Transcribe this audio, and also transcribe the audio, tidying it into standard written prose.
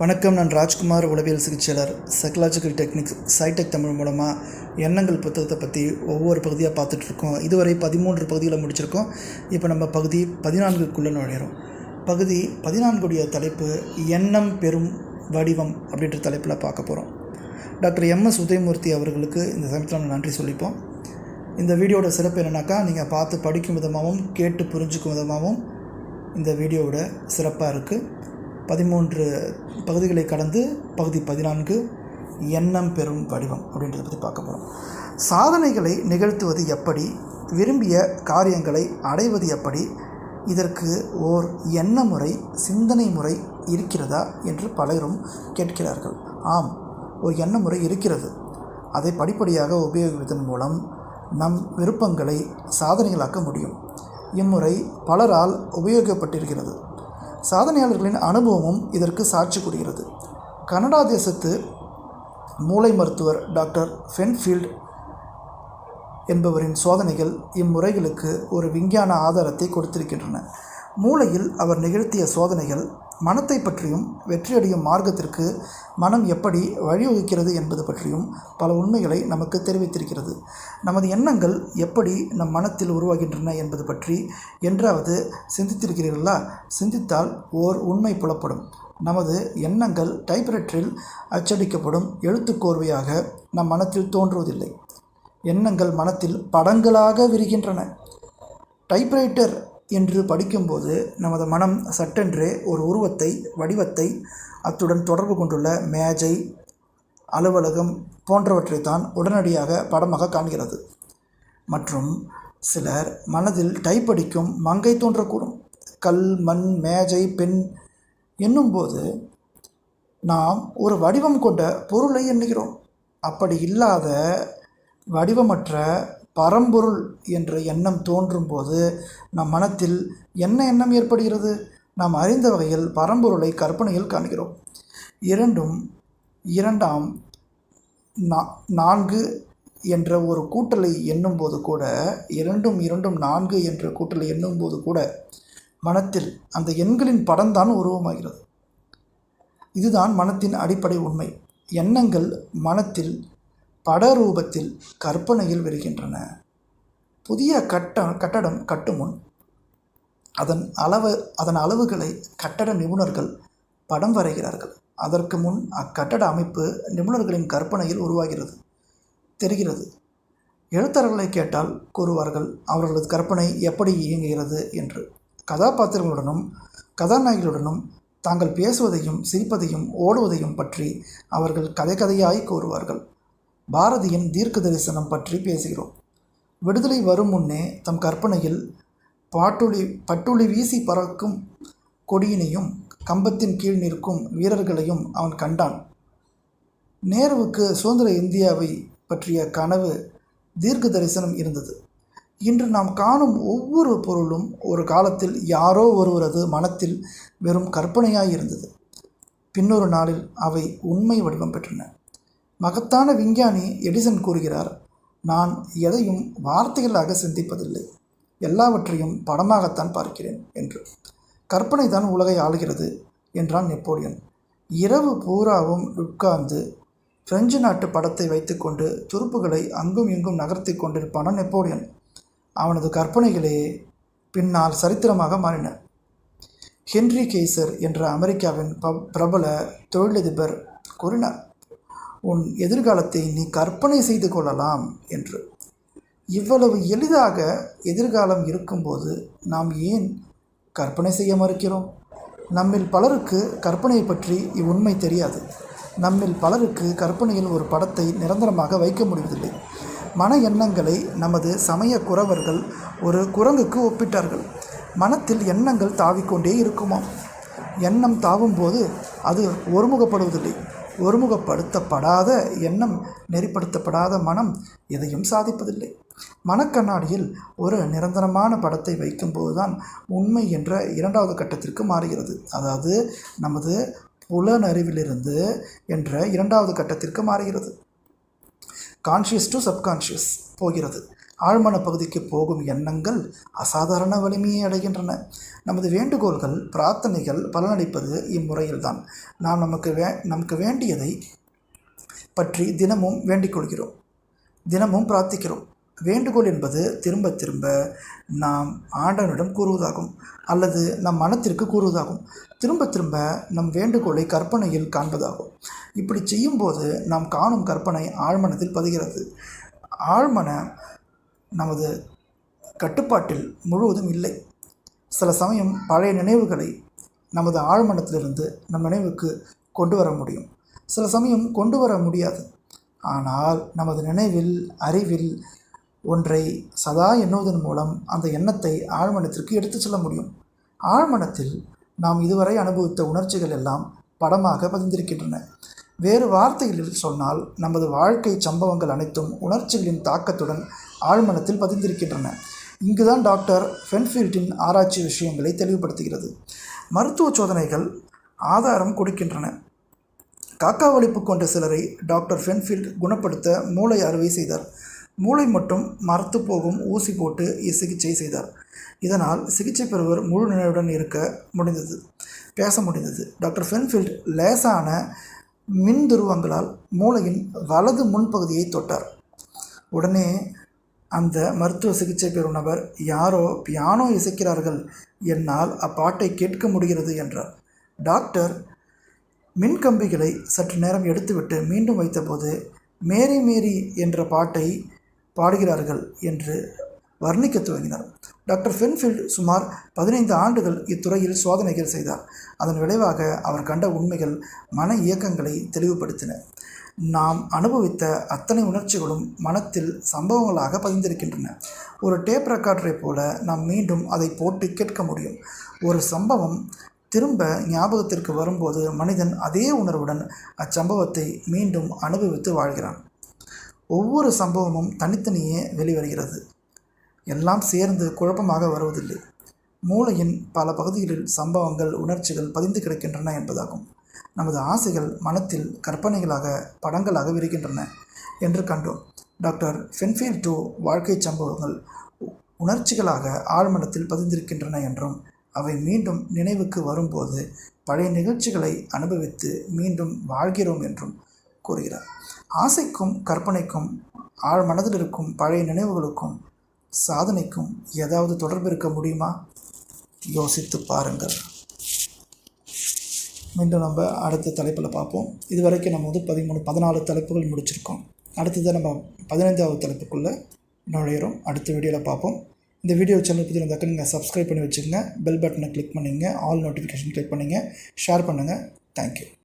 வணக்கம். நான் ராஜ்குமார், உளவியல் சிகிச்சையாளர், சைக்கலாஜிக்கல் டெக்னிக்ஸ் சைடெக் தமிழ் மூலமாக எண்ணங்கள் புத்தகத்தை பற்றி ஒவ்வொரு பகுதியாக பார்த்துட்ருக்கோம். இதுவரை 13 பகுதிகளை முடிச்சிருக்கோம். இப்போ நம்ம பகுதி 14க்குள்ளே நுழையிறோம். பகுதி 14உடைய தலைப்பு எண்ணம் பெறும் வடிவம் அப்படின்ற தலைப்பில் பார்க்க போகிறோம். Doctor M.S. உதயமூர்த்தி அவர்களுக்கு இந்த சமயத்தில் நம்ம நன்றி சொல்லிப்போம். இந்த வீடியோட சிறப்பு என்னென்னாக்கா, நீங்கள் பார்த்து படிக்கும் விதமாகவும் கேட்டு புரிஞ்சுக்கும் விதமாகவும் இந்த வீடியோவோட சிறப்பாக இருக்குது. 13 பகுதிகளை கடந்து பகுதி 14 எண்ணம் பெறும் வடிவம் அப்படின்றத பற்றி பார்க்க போகிறோம். சாதனைகளை நிகழ்த்துவது எப்படி, விரும்பிய காரியங்களை அடைவது எப்படி, இதற்கு ஓர் எண்ண முறை, சிந்தனை முறை இருக்கிறதா என்று பலரும் கேட்கிறார்கள். ஆம், ஒரு எண்ண முறை இருக்கிறது. அதை படிப்படியாக உபயோகிப்பதன் மூலம் நம் விருப்பங்களை சாதனைகளாக்க முடியும். இம்முறை பலரால் உபயோகிக்கப்பட்டிருக்கிறது. சாதனையாளர்களின் அனுபவமும் இதற்கு சாட்சி கூறுகிறது. கனடா தேசத்து மூளை மருத்துவர் டாக்டர் ஃபென்ஃபீல்ட் என்பவரின் சோதனைகள் இம்முறைகளுக்கு ஒரு விஞ்ஞான ஆதாரத்தை கொடுத்திருக்கின்றன. மூளையில் அவர் நிகழ்த்திய சோதனைகள் மனத்தை பற்றியும் வெற்றியடையும் மார்க்கத்திற்கு மனம் எப்படி வழிவகுக்கிறது என்பது பற்றியும் பல உண்மைகளை நமக்கு தெரிவித்திருக்கிறது. நமது எண்ணங்கள் எப்படி நம் மனத்தில் உருவாகின்றன என்பது பற்றி என்றாவது சிந்தித்திருக்கிறீர்களா? சிந்தித்தால் ஓர் உண்மை புலப்படும். நமது எண்ணங்கள் டைப்ரைட்டரில் அச்சடிக்கப்படும் எழுத்துக்கோர்வையாக நம் மனத்தில் தோன்றுவதில்லை. எண்ணங்கள் மனத்தில் படங்களாக விரிகின்றன. டைப்ரைட்டர் என்று படிக்கும்போது நமது மனம் சட்டென்றே ஒரு உருவத்தை, வடிவத்தை, அத்துடன் தொடர்பு கொண்டுள்ள மேஜை, அலுவலகம் போன்றவற்றை தான் உடனடியாக படமாக காண்கிறது. மற்றும் சிலர் மனதில் டைப் அடிக்கும் மங்கை தோன்றக்கூடும். கல், மண், மேஜை, பெண் என்னும்போது நாம் ஒரு வடிவம் கொண்ட பொருளை எண்ணுகிறோம். அப்படி இல்லாத வடிவமற்ற பரம்பொருள் என்ற எண்ணம் தோன்றும் போது நம் மனத்தில் என்ன எண்ணம் ஏற்படுகிறது? நாம் அறிந்த வகையில் பரம்பொருளை கற்பனையில் காண்கிறோம். இரண்டாம் 4 என்ற ஒரு கூட்டலை எண்ணும்போது கூட 4 என்ற கூட்டலை எண்ணும்போது கூட மனத்தில் அந்த எண்களின் படம்தான் உருவமாகிறது. இதுதான் மனத்தின் அடிப்படை உண்மை. எண்ணங்கள் மனத்தில் படரூபத்தில் கற்பனையில் வருகின்றன. புதிய கட்டடம் கட்டும் முன் அதன் அளவுகளை கட்டட நிபுணர்கள் படம் வரைகிறார்கள். அதற்கு முன் அக்கட்டட அமைப்பு நிபுணர்களின் கற்பனையில் உருவாகிறது, தெரிகிறது. எழுத்தாளர்களை கேட்டால் கூறுவார்கள் அவர்களது கற்பனை எப்படி இயங்குகிறது என்று. கதாபாத்திரங்களுடனும் கதாநாயகிகளுடனும் தாங்கள் பேசுவதையும் சிரிப்பதையும் ஓடுவதையும் பற்றி அவர்கள் கதையாய் கூறுவார்கள். பாரதியின் தீர்க்க தரிசனம் பற்றி பேசுகிறோம். விடுதலை வரும் முன்னே தம் கற்பனையில் பட்டுளி வீசி பறக்கும் கொடியினையும் கம்பத்தின் கீழ் நிற்கும் வீரர்களையும் அவன் கண்டான். நேருவுக்கு சுதந்திர இந்தியாவை பற்றிய கனவு தீர்க்க தரிசனம் இருந்தது. இன்று நாம் காணும் ஒவ்வொரு பொருளும் ஒரு காலத்தில் யாரோ ஒருவரது மனத்தில் வெறும் கற்பனையாய் இருந்தது. பின்னொரு நாளில் அவை உண்மை வடிவம் பெற்றன. மகத்தான விஞ்ஞானி எடிசன் கூறுகிறார், நான் எதையும் வார்த்தைகளாக சிந்திப்பதில்லை, எல்லாவற்றையும் படமாகத்தான் பார்க்கிறேன் என்று. கற்பனை தான் உலகை ஆளுகிறது என்றான் நெப்போலியன். இரவு பூராவும் உட்கார்ந்து பிரெஞ்சு நாட்டு படத்தை வைத்துக்கொண்டு துருப்புகளை அங்கும் இங்கும் நகர்த்தி கொண்டிருப்பான நெப்போலியன். அவனது கற்பனைகளே பின்னால் சரித்திரமாக மாறின. ஹென்றி கெய்சர் என்ற அமெரிக்காவின் பிரபல தொழிலதிபர் கூறினார், உன் எதிர்காலத்தை நீ கற்பனை செய்து கொள்ளலாம் என்று. இவ்வளவு எளிதாக எதிர்காலம் இருக்கும்போது நாம் ஏன் கற்பனை செய்ய மறுக்கிறோம்? நம்மில் பலருக்கு கற்பனையை பற்றி இவ்வுண்மை தெரியாது. நம்மில் பலருக்கு கற்பனையில் ஒரு படத்தை நிரந்தரமாக வைக்க முடிவதில்லை. மன எண்ணங்களை நமது சமய குறவர்கள் ஒரு குரங்குக்கு ஒப்பிட்டார்கள். மனத்தில் எண்ணங்கள் தாவிக்கொண்டே இருக்குமாம். எண்ணம் தாவும் போது அது ஒருமுகப்படுவதில்லை. ஒருமுகப்படுத்தப்படாத எண்ணம், நெறிப்படுத்தப்படாத மனம் எதையும் சாதிப்பதில்லை. மனக்கண்ணாடியில் ஒரு நிரந்தரமான படத்தை வைக்கும்போது தான் உண்மை என்ற 2வது கட்டத்திற்கு மாறுகிறது. அதாவது நமது புலனறிவிலிருந்து என்ற 2வது கட்டத்திற்கு மாறுகிறது. கான்ஷியஸ் டு சப்கான்ஷியஸ் போகிறது. ஆழ்மன பகுதிக்கு போகும் எண்ணங்கள் அசாதாரண வலிமையை அடைகின்றன. நமது வேண்டுகோள்கள், பிரார்த்தனைகள் பலனளிப்பது இம்முறையில்தான். நாம் நமக்கு வேண்டியதை பற்றி தினமும் வேண்டிக் கொள்கிறோம், தினமும் பிரார்த்திக்கிறோம். வேண்டுகோள் என்பது திரும்ப திரும்ப நாம் ஆண்டவனிடம் கூறுவதாகும், அல்லது நம் மனத்திற்கு கூறுவதாகும். திரும்ப திரும்ப நம் வேண்டுகோளை கற்பனையில் காண்பதாகும். இப்படி செய்யும்போது நாம் காணும் கற்பனை ஆழ்மனத்தில் பதிகிறது. ஆழ்மன நமது கட்டுப்பாட்டில் முழுவதும் இல்லை. சில சமயம் பழைய நினைவுகளை நமது ஆழ்மனத்திலிருந்து நம் நினைவுக்கு கொண்டு வர முடியும், சில சமயம் கொண்டு வர முடியாது. ஆனால் நமது நினைவில், அறிவில் ஒன்றை சதா எண்ணுவதன் மூலம் அந்த எண்ணத்தை ஆழ்மனத்திற்கு எடுத்து செல்ல முடியும். ஆழ்மனத்தில் நாம் இதுவரை அனுபவித்த உணர்ச்சிகள் எல்லாம் படமாக பதிந்திருக்கின்றன. வேறு வார்த்தைகளில் சொன்னால், நமது வாழ்க்கை சம்பவங்கள் அனைத்தும் உணர்ச்சிகளின் தாக்கத்துடன் ஆழ்மனத்தில் பதிந்திருக்கின்றன. இங்குதான் டாக்டர் ஃபென்ஃபீல்டின் ஆராய்ச்சி விஷயங்களை தெளிவுபடுத்துகிறது. மருத்துவ சோதனைகள் ஆதாரம் கொடுக்கின்றன. காக்கா வலிப்பு கொண்ட சிலரை டாக்டர் ஃபென்ஃபீல்ட் குணப்படுத்த மூளை அறுவை செய்தார். மூளை மட்டும் மரத்து போகும் ஊசி போட்டு சிகிச்சை செய்தார். இதனால் சிகிச்சை பெறுவர் முழு நினைவுடன் இருக்க முடிந்தது, பேச முடிந்தது. டாக்டர் ஃபென்ஃபீல்ட் லேசான மின் துருவங்களால் மூளையின் வலது முன்பகுதியை தொட்டார். உடனே அந்த மருத்துவ சிகிச்சை பெறும் நபர், யாரோ பியானோ இசைக்கிறார்கள், என்னால் அப்பாட்டை கேட்க முடிகிறது என்றார். டாக்டர் மின்கம்பிகளை சற்று நேரம் எடுத்துவிட்டு மீண்டும் வைத்தபோது, மேரி மேரி என்ற பாட்டை பாடுகிறார்கள் என்று வர்ணிக்க துவங்கினார். டாக்டர் ஃபென்ஃபீல்ட் சுமார் 15 ஆண்டுகள் இத்துறையில் சோதனைகள் செய்தார். அதன் விளைவாக அவர் கண்ட உண்மைகள் மன இயக்கங்களை தெளிவுபடுத்தின. நாம் அனுபவித்த அத்தனை உணர்ச்சிகளும் மனத்தில் சம்பவங்களாக பதிந்திருக்கின்றன. ஒரு டேப் ரெக்கார்டரை போல நாம் மீண்டும் அதை போட்டு கேட்க முடியும். ஒரு சம்பவம் திரும்ப ஞாபகத்திற்கு வரும்போது மனிதன் அதே உணர்வுடன் அச்சம்பவத்தை மீண்டும் அனுபவித்து வாழ்கிறான். ஒவ்வொரு சம்பவமும் தனித்தனியே வெளிவருகிறது, எல்லாம் சேர்ந்து குழப்பமாக வருவதில்லை. மூளையின் பல பகுதிகளில் சம்பவங்கள், உணர்ச்சிகள் பதிந்து கிடக்கின்றன என்பதாகும். நமது ஆசைகள் மனத்தில் கற்பனைகளாக, படங்களாக விரிகின்றன என்று கண்டோம். டாக்டர் ஃபென்ஃபீல்ட் வாழ்க்கை சம்பவங்கள் உணர்ச்சிகளாக ஆழ்மனத்தில் பதிந்திருக்கின்றன என்றும், அவை மீண்டும் நினைவுக்கு வரும்போது பழைய நிகழ்ச்சிகளை அனுபவித்து மீண்டும் வாழ்கிறோம் என்றும் கூறுகிறார். ஆசைக்கும் கற்பனைக்கும், ஆழ்மனதில் இருக்கும் பழைய நினைவுகளுக்கும் சாதனைக்கும் ஏதாவது தொடர்பு இருக்க முடியுமா? யோசித்து பாருங்கள். மீண்டும் நம்ம அடுத்த தலைப்பில் பார்ப்போம். இது வரைக்கும் நம்ம 14 தலைப்புகள் முடிச்சிருக்கோம். அடுத்தது நம்ம 15வது தலைப்புக்குள்ளே நுழையிறோம். அடுத்த வீடியோவில் பார்ப்போம். இந்த வீடியோ சேனல் பற்றி இருந்தாக்க நீங்கள் சப்ஸ்கிரைப் பண்ணி வச்சுக்கோங்க, பெல் பட்டனை கிளிக் பண்ணிங்க, ஆல் நோட்டிஃபிகேஷன் கிளிக் பண்ணிங்க, ஷேர் பண்ணுங்கள். தேங்க்யூ.